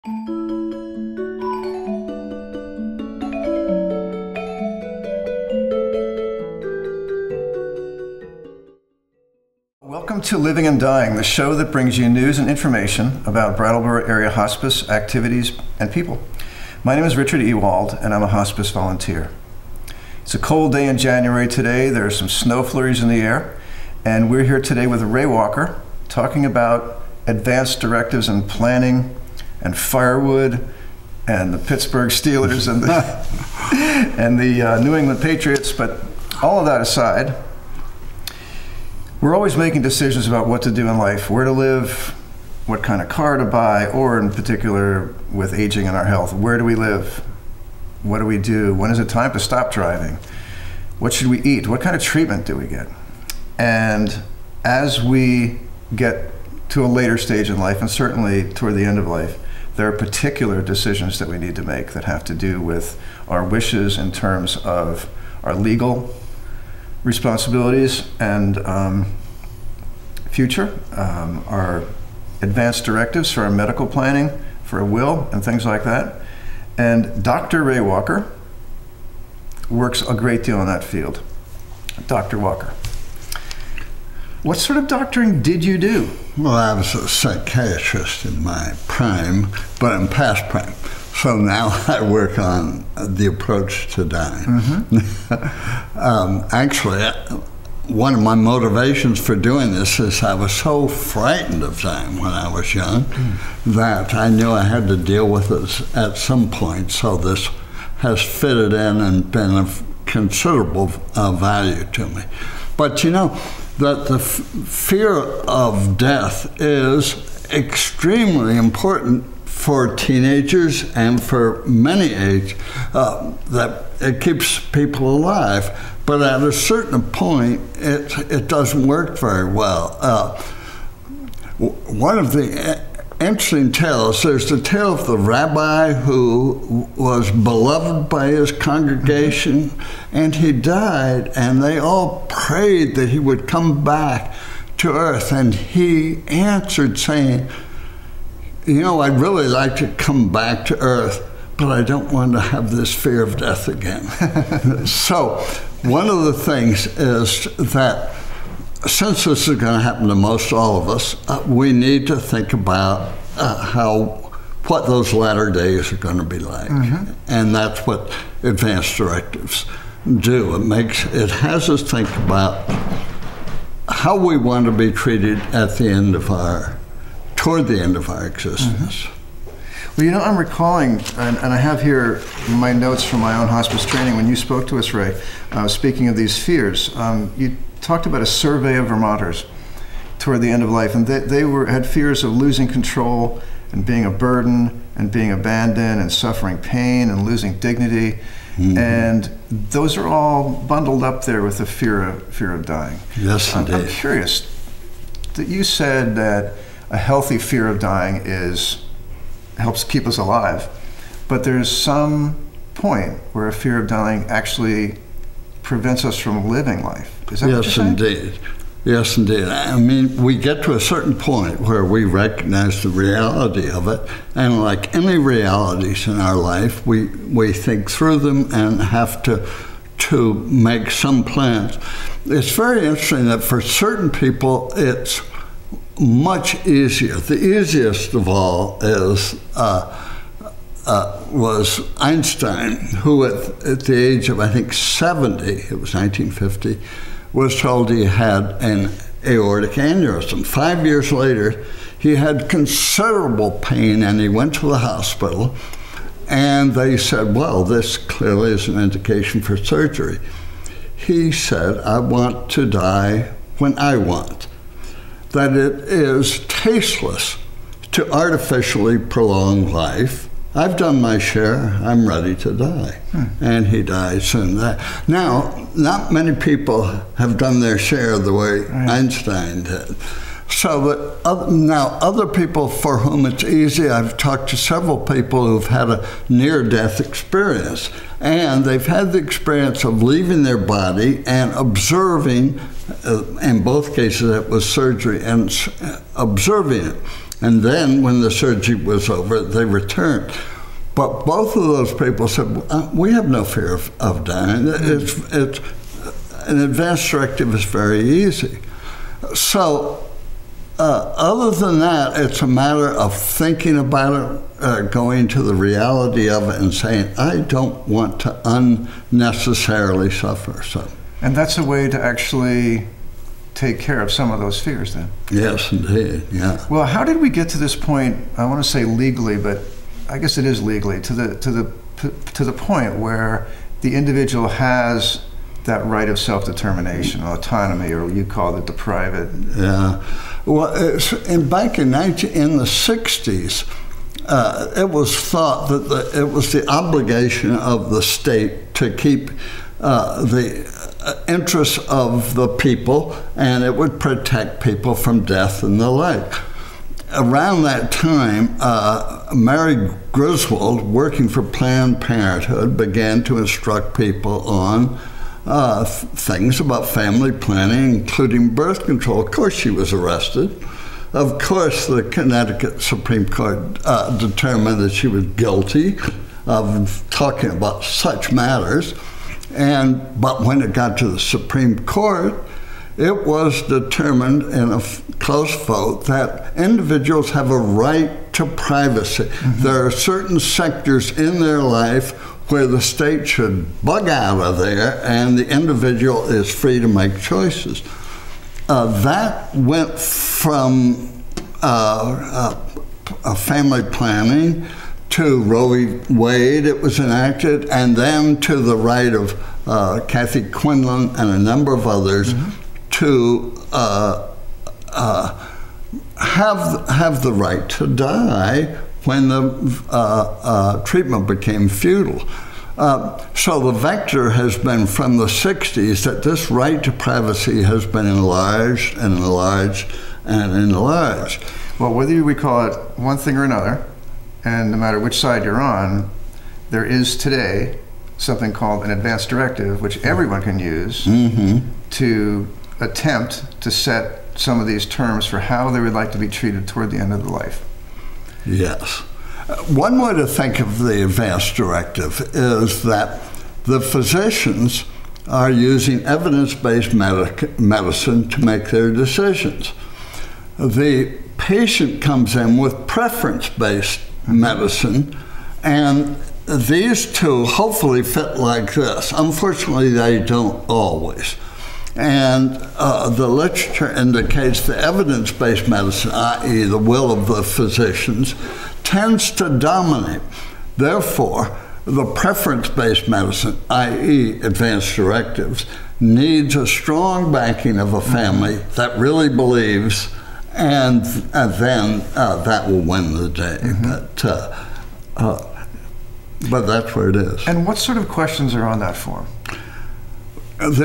Welcome to Living and Dying, the show that brings you news and information about Brattleboro area hospice activities and people. My name is Richard Ewald, and I'm a hospice volunteer. It's a cold day in January today. There are some snow flurries in the air, and we're here today with Ray Walker talking about advanced directives and planning and firewood and the Pittsburgh Steelers and the New England Patriots. But all of that aside, we're always making decisions about what to do in life, where to live, what kind of car to buy, or in particular with aging and our health, where do we live? What do we do? When is it time to stop driving? What should we eat? What kind of treatment do we get? And as we get to a later stage in life, and certainly toward the end of life, there are particular decisions that we need to make that have to do with our wishes in terms of our legal responsibilities and future, our advanced directives for our medical planning, for a will, and things like that. And Dr. Ray Walker works a great deal in that field. Dr. Walker, what sort of doctoring did you do? Well, I was a psychiatrist in my prime, but in past prime. So now I work on the approach to dying. Mm-hmm. Actually, one of my motivations for doing this is I was so frightened of dying when I was young that I knew I had to deal with it at some point. So this has fitted in and been of considerable value to me. But you know, that the fear of death is extremely important for teenagers and for many age, that it keeps people alive. But at a certain point, it doesn't work very well. One of the interesting tales, there's the tale of the rabbi who was beloved by his congregation, and he died, and they all prayed that he would come back to earth, and he answered saying, you know, I'd really like to come back to earth, but I don't want to have this fear of death again. So one of the things is that since this is going to happen to most all of us, we need to think about what those latter days are going to be like. Mm-hmm. And that's what advanced directives do. It has us think about how we want to be treated at the end of toward the end of our existence. Mm-hmm. Well, you know, I'm recalling, and I have here my notes from my own hospice training when you spoke to us, Ray, speaking of these fears. You talked about a survey of Vermonters toward the end of life, and they had fears of losing control and being a burden and being abandoned and suffering pain and losing dignity. Mm-hmm. And those are all bundled up there with the fear of dying. Yes, indeed. I'm curious that you said that a healthy fear of dying helps keep us alive, but there's some point where a fear of dying actually prevents us from living life. Is that what you're saying? Indeed. Yes, indeed. I mean, we get to a certain point where we recognize the reality of it, and like any realities in our life, we think through them and have to make some plans. It's very interesting that for certain people, it's much easier. The easiest of all was Einstein, who at the age of, I think, 70, it was 1950, was told he had an aortic aneurysm. 5 years later, he had considerable pain, and he went to the hospital, and they said, well, this clearly is an indication for surgery. He said, I want to die when I want. That it is tasteless to artificially prolong life. I've done my share, I'm ready to die. And he died soon. Now, not many people have done their share the way Einstein did. So, but now other people for whom it's easy, I've talked to several people who've had a near-death experience, and they've had the experience of leaving their body and observing, in both cases it was surgery, and observing it. And then when the surgery was over, they returned. But both of those people said, we have no fear of dying. It's an advanced directive is very easy. So other than that, it's a matter of thinking about it, going to the reality of it and saying, I don't want to unnecessarily suffer. So. And that's a way to actually take care of some of those fears then. Yes, indeed, yeah. Well, how did we get to this point, I want to say legally, but I guess it is legally, to the point where the individual has that right of self-determination, autonomy, or you call it the private? Yeah. Well, back in the 60s, it was thought that it was the obligation of the state to keep the interests of the people, and it would protect people from death and the like. Around that time, Mary Griswold, working for Planned Parenthood, began to instruct people on things about family planning, including birth control. Of course, she was arrested. Of course, the Connecticut Supreme Court determined that she was guilty of talking about such matters. But when it got to the Supreme Court, it was determined in a close vote that individuals have a right to privacy. Mm-hmm. There are certain sectors in their life where the state should bug out of there and the individual is free to make choices. That went from family planning to Roe v. Wade, it was enacted, and then to the right of Kathy Quinlan and a number of others to have the right to die when the treatment became futile. So the vector has been from the 60s that this right to privacy has been enlarged and enlarged and enlarged. Well, whether we call it one thing or another, and no matter which side you're on, there is today something called an advanced directive, which everyone can use to attempt to set some of these terms for how they would like to be treated toward the end of their life. Yes. One way to think of the advanced directive is that the physicians are using evidence-based medicine to make their decisions. The patient comes in with preference-based medicine, and these two hopefully fit like this. Unfortunately, they don't always. And the literature indicates the evidence-based medicine, i.e. the will of the physicians, tends to dominate. Therefore, the preference-based medicine, i.e. advanced directives, needs a strong backing of a family that really believes, and then that will win the day. But that's where it is. And what sort of questions are on that form? There's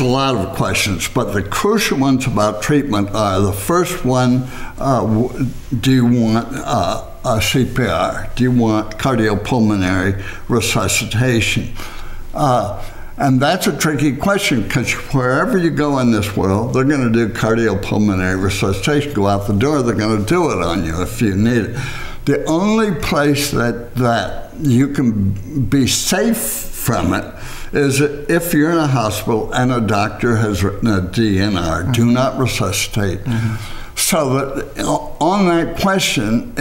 a lot of questions, but the crucial ones about treatment are: the first one, do you want a CPR? Do you want cardiopulmonary resuscitation? And that's a tricky question, because wherever you go in this world, they're going to do cardiopulmonary resuscitation. Go out the door, they're going to do it on you if you need it. The only place that you can be safe from it is if you're in a hospital and a doctor has written a DNR, do not resuscitate. So that on that question,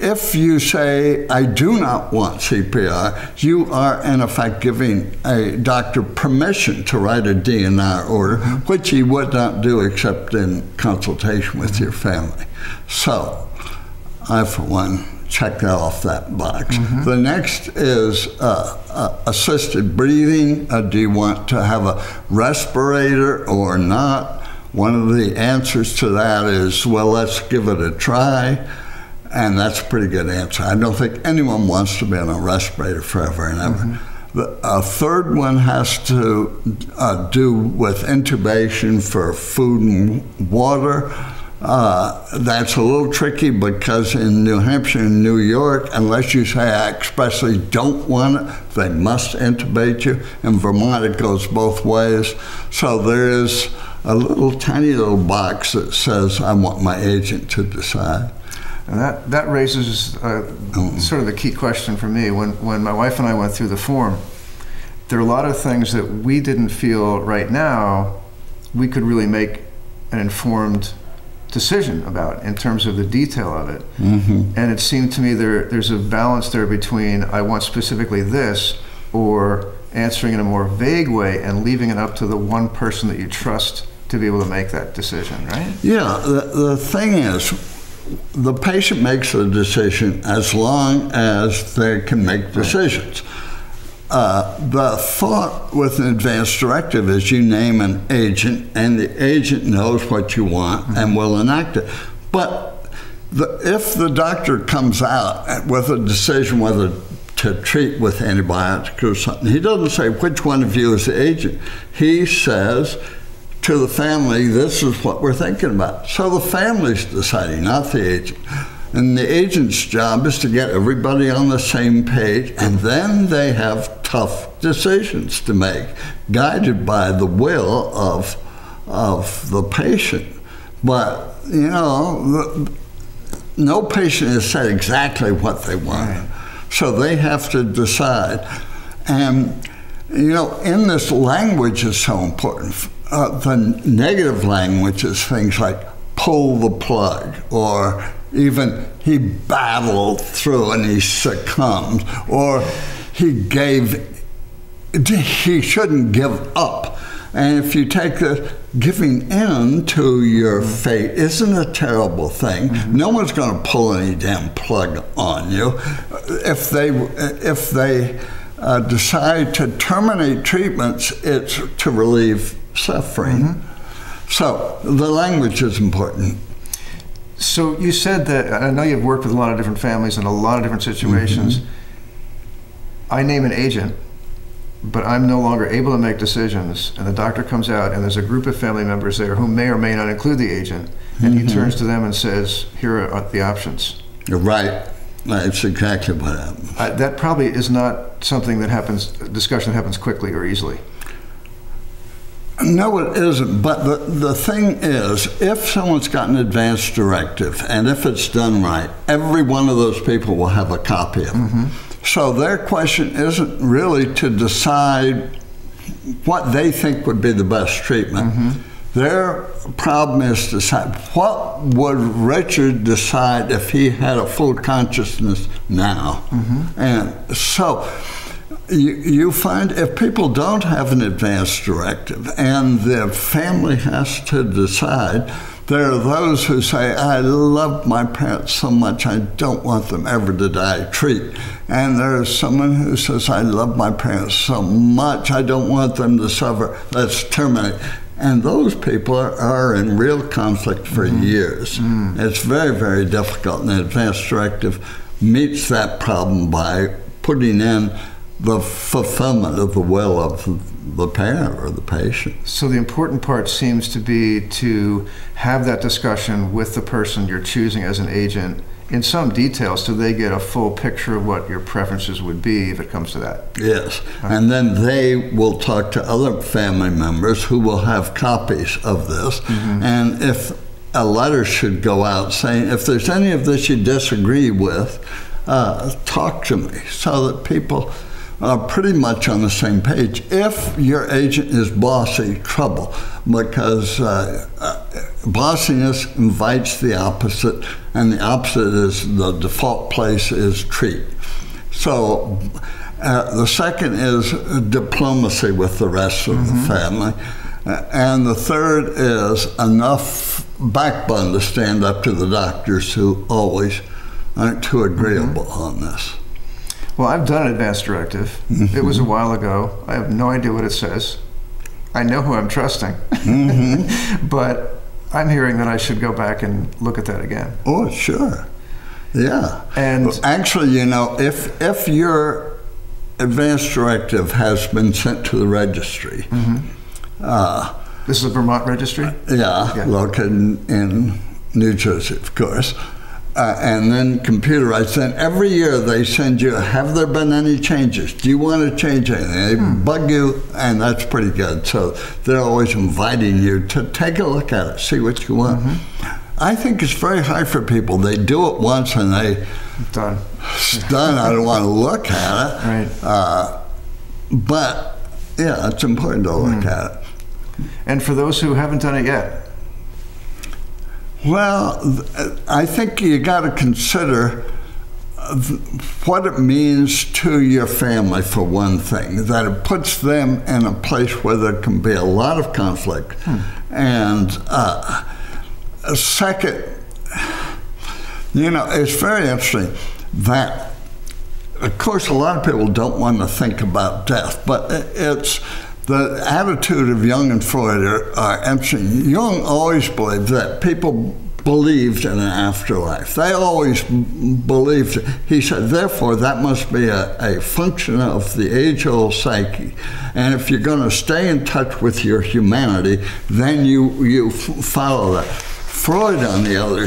if you say, I do not want CPR, you are in effect giving a doctor permission to write a DNR order, which he would not do except in consultation with your family. So I, for one, check that off that box. The next is assisted breathing. Do you want to have a respirator or not? One of the answers to that is, well, let's give it a try. And that's a pretty good answer. I don't think anyone wants to be on a respirator forever and ever. The third one has to do with intubation for food and water. That's a little tricky because in New Hampshire and New York, unless you say I expressly don't want it, they must intubate you. In Vermont, it goes both ways. So there is a little tiny little box that says, I want my agent to decide. And that raises sort of the key question for me. When my wife and I went through the form, there are a lot of things that we didn't feel right now we could really make an informed decision about in terms of the detail of it. And it seemed to me there's a balance there between I want specifically this, or answering in a more vague way and leaving it up to the one person that you trust to be able to make that decision, right? Yeah, the thing is, the patient makes a decision as long as they can make decisions. The thought with an advance directive is you name an agent, and the agent knows what you want and will enact it. But if the doctor comes out with a decision whether to treat with antibiotics or something, he doesn't say which one of you is the agent. He says to the family, this is what we're thinking about. So the family's deciding, not the agent. And the agent's job is to get everybody on the same page, and then they have tough decisions to make, guided by the will of the patient. But, you know, no patient has said exactly what they want. So they have to decide. And, you know, in this, language is so important. The negative language is things like pull the plug, or even he battled through and he succumbed, or he shouldn't give up. And if you take the giving in to your fate isn't a terrible thing. No one's going to pull any damn plug on you. If they decide to terminate treatments, it's to relieve suffering. So the language is important. So you said that, I know you've worked with a lot of different families in a lot of different situations. I name an agent, but I'm no longer able to make decisions, and the doctor comes out and there's a group of family members there who may or may not include the agent, and he turns to them and says, here are the options. You're right. That's exactly what happens. That probably is not something that happens, discussion that happens quickly or easily. No, it isn't. But the thing is, if someone's got an advance directive, and if it's done right, every one of those people will have a copy of it. So their question isn't really to decide what they think would be the best treatment. Their problem is to decide, what would Richard decide if he had a full consciousness now? And so you find if people don't have an advance directive and their family has to decide, there are those who say, I love my parents so much, I don't want them ever to die, treat. And there's someone who says, I love my parents so much, I don't want them to suffer, let's terminate. And those people are in real conflict for years. It's very, very difficult. And the advance directive meets that problem by putting in the fulfillment of the will of the parent or the patient. So the important part seems to be to have that discussion with the person you're choosing as an agent in some detail, so they get a full picture of what your preferences would be if it comes to that. Yes, and then they will talk to other family members who will have copies of this. And if a letter should go out saying, if there's any of this you disagree with, talk to me, so that people are pretty much on the same page. If your agent is bossy, trouble, because bossiness invites the opposite, and the opposite is the default place is treat. So the second is diplomacy with the rest of the family. And the third is enough backbone to stand up to the doctors who always aren't too agreeable on this. Well, I've done an advance directive. It was a while ago. I have no idea what it says. I know who I'm trusting. But I'm hearing that I should go back and look at that again. Oh, sure. Yeah. And well, actually, you know, if your advance directive has been sent to the registry. This is a Vermont registry? Yeah, located in New Jersey, of course. and then computerized. Then every year they send you, have there been any changes? Do you want to change anything? They bug you, and that's pretty good. So they're always inviting you to take a look at it, see what you want. I think it's very hard for people. They do it once and Done. It's done. I don't want to look at it. Right. But yeah, it's important to look at it. And for those who haven't done it yet? Well, I think you got to consider what it means to your family, for one thing, that it puts them in a place where there can be a lot of conflict. And second, you know, it's very interesting that, of course, a lot of people don't want to think about death, but it's the attitude of Jung and Freud are interesting. Jung always believed that people believed in an afterlife. They always believed it. He said, therefore, that must be a function of the age-old psyche. And if you're going to stay in touch with your humanity, then you follow that. Freud, on the other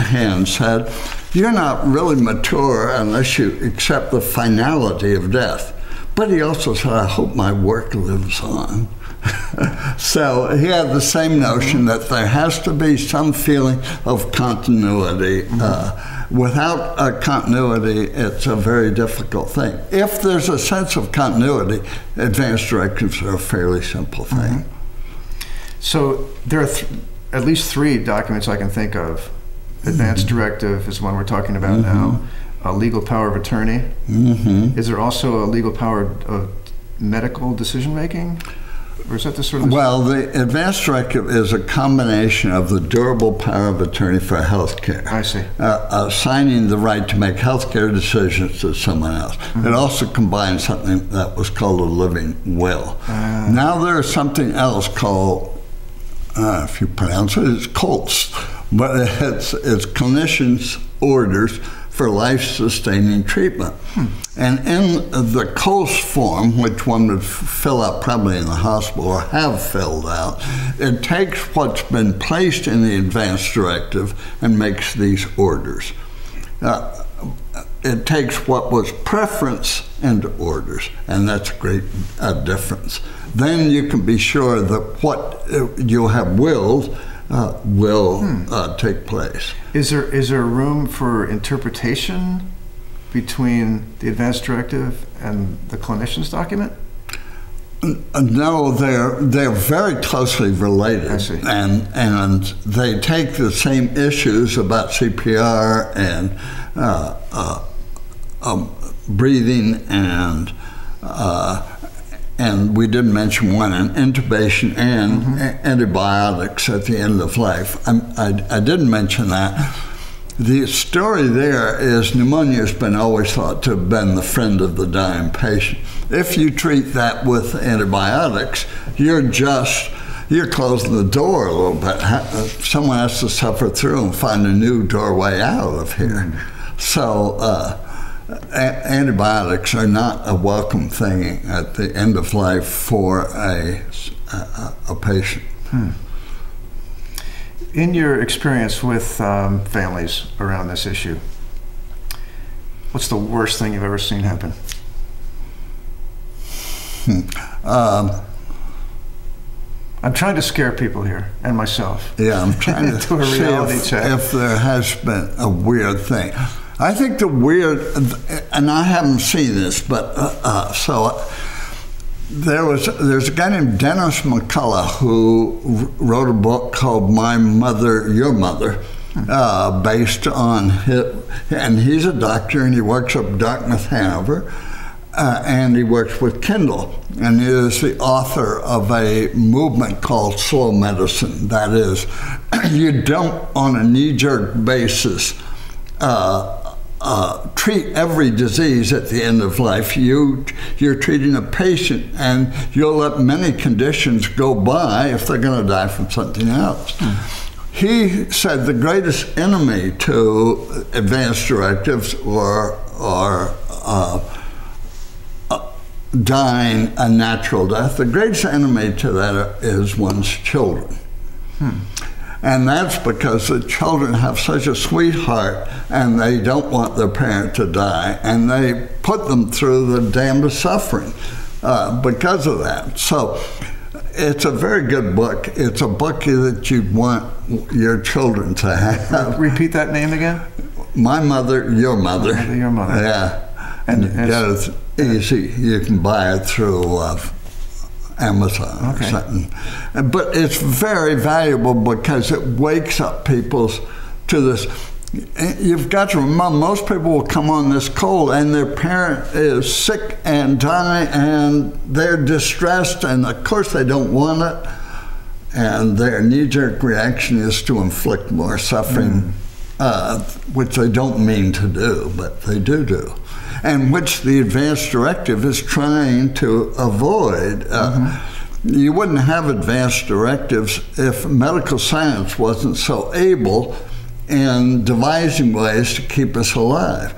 hand, said, you're not really mature unless you accept the finality of death. But he also said, I hope my work lives on. So he had the same notion that there has to be some feeling of continuity. Without a continuity, it's a very difficult thing. If there's a sense of continuity, advanced directives are a fairly simple thing. So there are at least 3 documents I can think of. Advanced directive is one we're talking about now. A legal power of attorney. Is there also a legal power of medical decision-making? Or is that the sort of... Well, the advanced directive is a combination of the durable power of attorney for health care. I see. Assigning the right to make health care decisions to someone else. It also combines something that was called a living will. Now there's something else called, if you pronounce it, it's COLS, but it's clinicians' orders for life-sustaining treatment. And in the COLS form, which one would fill out probably in the hospital or have filled out, it takes what's been placed in the advanced directive and makes these orders. It takes what was preference into orders, and that's a great difference. Then you can be sure that what you have willed will take place. Is there room for interpretation between the advanced directive and the clinician's document? No, they're very closely related. I see. And they take the same issues about CPR and breathing and we did mention one, an intubation and antibiotics at the end of life. I didn't mention that. The story there is pneumonia has been always thought to have been the friend of the dying patient. If you treat that with antibiotics, you're closing the door a little bit. Someone has to suffer through and find a new doorway out of here. So antibiotics are not a welcome thing at the end of life for a patient. In your experience with families around this issue, what's the worst thing you've ever seen happen? I'm trying to scare people here, and myself. Yeah, I'm trying to do a reality check. If there has been a weird thing. I think the weird, and I haven't seen this, but there's a guy named Dennis McCullough who wrote a book called My Mother, Your Mother, based on and he's a doctor and he works up Dartmouth, Hanover, and he works with Kindle, and he is the author of a movement called slow medicine. That is, you don't on a knee-jerk basis treat every disease at the end of life. You're treating a patient, and you'll let many conditions go by if they're going to die from something else. He said the greatest enemy to advanced directives or dying a natural death, the greatest enemy to that is one's children. And that's because the children have such a sweetheart and they don't want their parent to die, and they put them through the damnedest suffering because of that. So it's a very good book. It's a book that you'd want your children to have. Repeat that name again? My Mother, Your Mother. My Mother, Your Mother. Yeah. And it's easy. You can buy it through Amazon or something. But it's very valuable because it wakes up people to this. You've got to remember, most people will come on this cold and their parent is sick and dying and they're distressed, and of course they don't want it, and their knee-jerk reaction is to inflict more suffering, which they don't mean to do, but they do. And which the advance directive is trying to avoid. You wouldn't have advance directives if medical science wasn't so able in devising ways to keep us alive.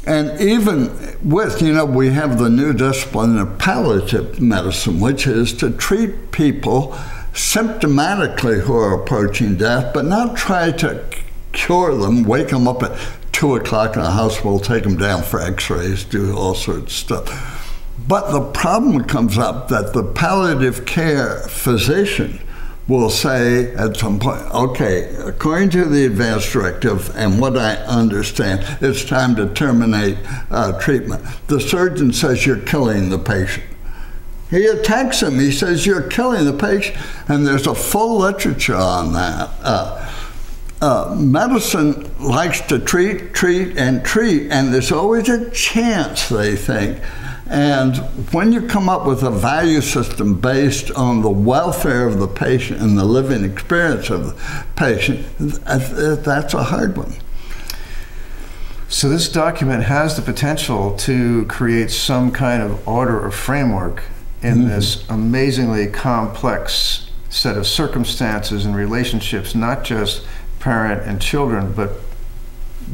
And even with, we have the new discipline of palliative medicine, which is to treat people symptomatically who are approaching death, but not try to cure them, wake them up at 2 o'clock in a hospital, take them down for x-rays, do all sorts of stuff. But the problem comes up that the palliative care physician will say at some point, okay, according to the advance directive and what I understand, it's time to terminate treatment. The surgeon says you're killing the patient. He attacks him. He says you're killing the patient, and there's a full literature on that. Medicine likes to treat, and there's always a chance, they think. And when you come up with a value system based on the welfare of the patient and the living experience of the patient, that's a hard one. So this document has the potential to create some kind of order or framework in this amazingly complex set of circumstances and relationships, not just parent and children, but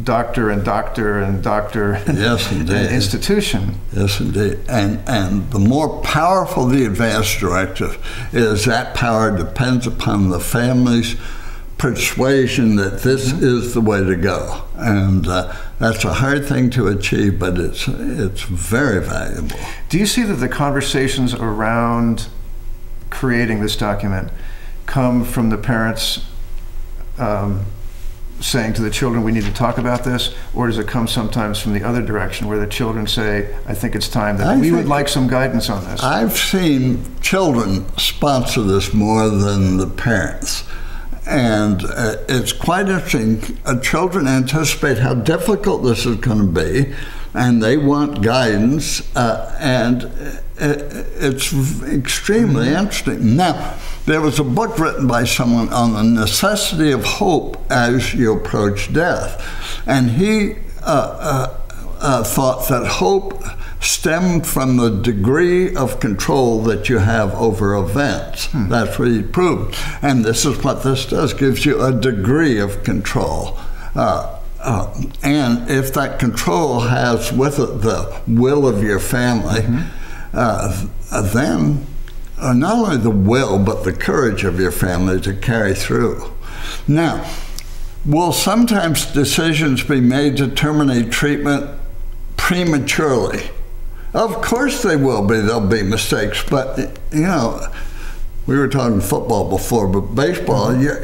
doctor and doctor and doctor yes, and institution. Yes, indeed. And the more powerful the advance directive is, that power depends upon the family's persuasion that this is the way to go. And that's a hard thing to achieve, but it's very valuable. Do you see that the conversations around creating this document come from the parents saying to the children, we need to talk about this, or does it come sometimes from the other direction where the children say, I think it's time that we would like some guidance on this? I've seen children sponsor this more than the parents. And it's quite interesting. Children anticipate how difficult this is going to be, and they want guidance, and it's extremely interesting. Now, there was a book written by someone on the necessity of hope as you approach death, and he thought that hope stemmed from the degree of control that you have over events. That's what he proved. And this is what this does, gives you a degree of control. And if that control has with it the will of your family, then not only the will, but the courage of your family to carry through. Now, will sometimes decisions be made to terminate treatment prematurely? Of course they will be. There'll be mistakes, but we were talking football before, but baseball, you're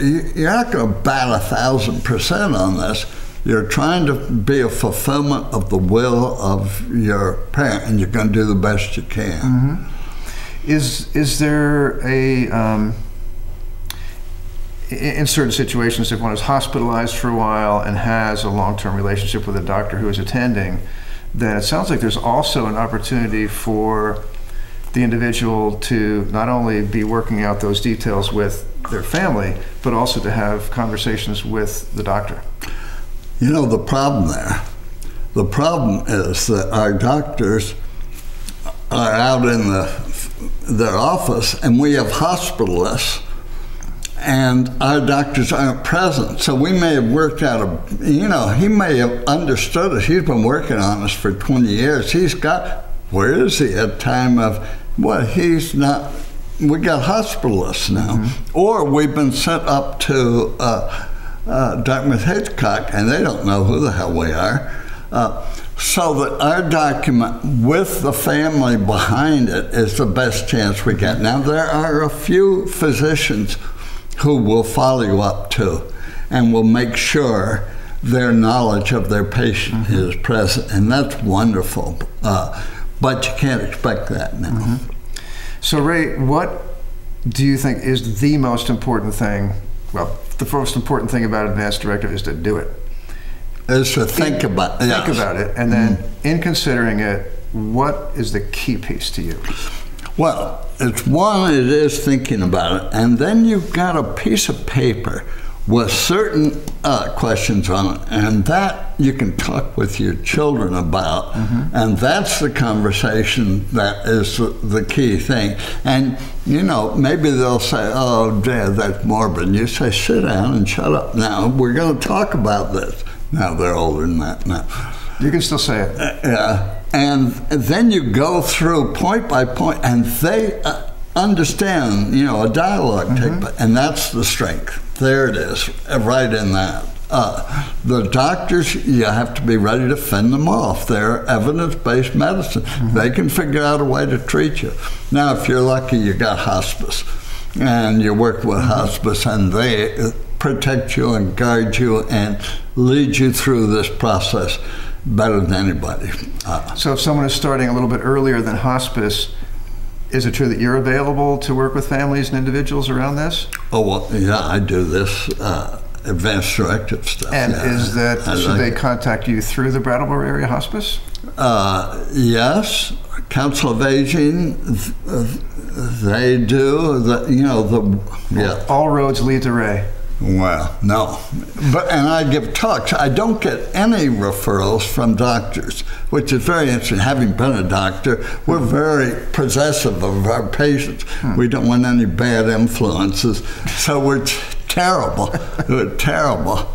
not going to bat 1,000% on this. You're trying to be a fulfillment of the will of your parent, and you're going to do the best you can. Is there a in certain situations, if one is hospitalized for a while and has a long-term relationship with a doctor who is attending, then it sounds like there's also an opportunity for the individual to not only be working out those details with their family, but also to have conversations with the doctor. The problem there, the problem is that our doctors are out in their office, and we have hospitalists, and our doctors aren't present. So we may have worked out he may have understood it. He's been working on this for 20 years. He's got, where is he at time of, well, he's not we got hospitalists now. Or we've been sent up to Dartmouth Hitchcock, and they don't know who the hell we are. So that our document with the family behind it is the best chance we get. Now, there are a few physicians who will follow you up to and will make sure their knowledge of their patient is present, and that's wonderful. But you can't expect that now. So, Ray, what do you think is the most important thing? Well, the most important thing about Advanced Directive is to do it. Is to think about it. Think about it, and then in considering it, what is the key piece to you? Well, it is thinking about it, and then you've got a piece of paper with certain questions on it, and that you can talk with your children about, and that's the conversation that is the key thing. And, you know, maybe they'll say, oh, Dad, that's morbid. And you say, sit down and shut up now. We're going to talk about this. Now they're older than that now. You can still say it. Yeah. And then you go through point by point, and they understand, you know, a dialogue tape, and that's the strength. There it is, right in that. The doctors, you have to be ready to fend them off. They're evidence-based medicine. They can figure out a way to treat you. Now, if you're lucky, you got hospice, and you work with hospice, and they protect you and guard you and lead you through this process better than anybody. So if someone is starting a little bit earlier than hospice, is it true that you're available to work with families and individuals around this? Oh, well, yeah, I do this advanced directive stuff. And is that, should they contact you through the Brattleboro Area Hospice? Yes, Council of Aging, they do. All roads lead to Ray. Well, no. And I give talks. I don't get any referrals from doctors, which is very interesting. Having been a doctor, we're very possessive of our patients. We don't want any bad influences. So we're terrible. We're terrible.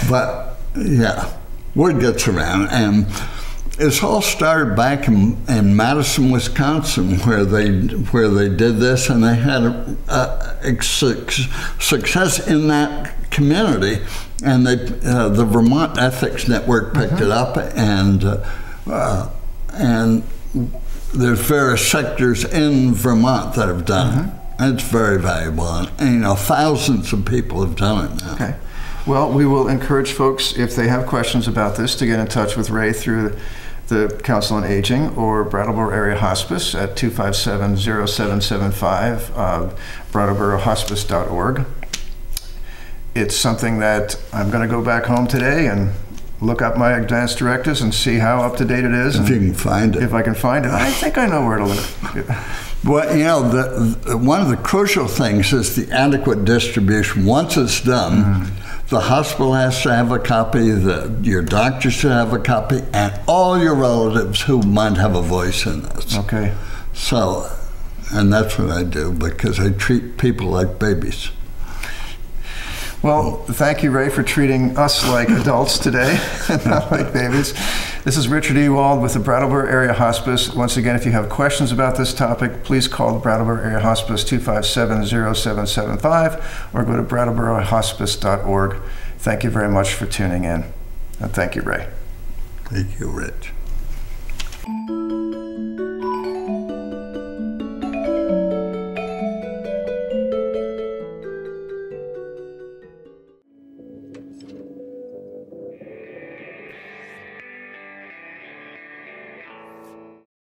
But, yeah, word gets around. And it's all started back in Madison, Wisconsin, where they did this, and they had success in that community, and the Vermont Ethics Network picked it up, and there's various sectors in Vermont that have done it. And it's very valuable, and you know, thousands of people have done it now. Okay. Well, we will encourage folks, if they have questions about this, to get in touch with Ray through the Council on Aging or Brattleboro Area Hospice at 257-0775, brattleborohospice.org. It's something that I'm going to go back home today and look up my advanced directives and see how up to date it is. If you can find it. If I can find it. I think I know where to look. Well, you know, one of the crucial things is the adequate distribution. Once it's done, the hospital has to have a copy, your doctor should have a copy, and all your relatives who might have a voice in this. Okay. So, and that's what I do, because I treat people like babies. Well, thank you, Ray, for treating us like adults today, not like babies. This is Richard Ewald with the Brattleboro Area Hospice. Once again, if you have questions about this topic, please call the Brattleboro Area Hospice 257-0775 or go to brattleborohospice.org. Thank you very much for tuning in. And thank you, Ray. Thank you, Rich.